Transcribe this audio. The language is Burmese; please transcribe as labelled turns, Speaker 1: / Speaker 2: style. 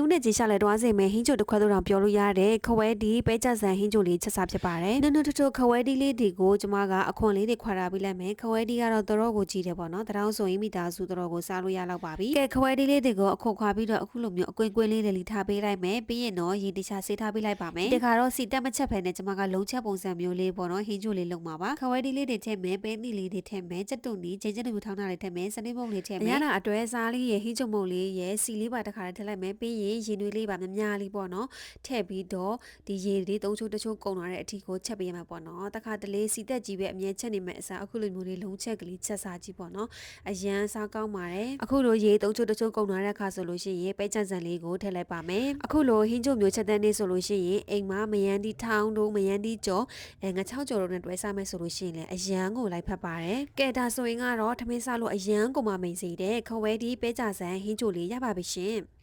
Speaker 1: ဦးနဲ့ကြီးရှာလဲတွားစီမယ်ဟင်းချိုတစ်ခွက်တော့ပြောလို့ရတယ်ခဝဲဒီပဲကြဆန်ဟင်းချိုလေးချက်စားဖြစ်ပါတယ်နုံနုံထထခဝဲဒီလေးတွေကိုကျမကအခွန်လေးတွေခွာထားပြီးလိုက်မယ်ခဝဲဒီကတော့တော်ကိုကြီးတယ်ပေါ့နော်တရောင်းဆိုရင်မိသားစုတော်ကိုစားလို့ရတော့ပါပြီကဲခဝဲဒီလေးတွေကိုအခွန်ခွာပြီးတော့အခုလိုမျိုးအကွင်းကွင်းလေးတွေလီထားပေးလိုက်မယ်ပြီးရင်တော့ရေတခြားဆေးထားပေးလိုက်ပါမယ်ဒီခါတော့စီတက်မချက်ဖဲနဲ့ကျမကလုံးချက်ပုံစံမျိုးလေးပေါ့နော်ဟင်းချိုလေးလုပ်မှာပါခဝဲဒီလေးတွေထည့်မယ်ပဲနီလေးတွေထည့်မယ်ကြက်တုံနီချင်းချင်းတွေထောင်းထားလေးထည့်မယ်စနေပုံလေးထည့်မယ်အရနာအတွဲစားလေးရဲ့ဟင်းချိုမုံလေးရဲ့စီလေးပါတစ်ခါထည့်လိုက်မယ်ပြီးရင်ရေနွေးလေးပါများလေးပေါ့နော်ထည့်ပြီးတော့ဒီရေတွေသုံးချိုးတချိုးကုန်လာတဲ့အထီကိုချက်ပေးရမှာပေါ့နော်တခါတလေစီတက်ကြီးပဲအမြဲချက်နေမဲ့အစားအခုလိုမျိုးလေးလုံးချက်ကလေးချက်စားကြည့်ပေါ့နော်အရန်စားကောင်းပါတယ်အခုလိုရေသုံးချိုးတချိုးကုန်လာတဲ့အခါဆိုလို့ရှိရင်ပဲချက်စံလေးကိုထည့်လိုက်ပါမယ်အခုလိုဟင်းချိုမျိုးချက်တဲ့နေ့ဆိုလို့ရှိရင်အိမ်မှာမယန်းဒီထောင်းတို့မယန်းဒီကြော်ငါချောက်ကြော်တို့နဲ့တွဲစားမယ်ဆိုလို့ရှိရင်လည်းအရန်ကိုလိုက်ဖက်ပါတယ်ကဲဒါဆိုရင်ကတော့ထမင်းစားလို့အရန်ကိုမမိန်စီတဲ့ခဝဲဒီပဲကြဆန်ဟင်းချိုလေးရပါပြီရှင်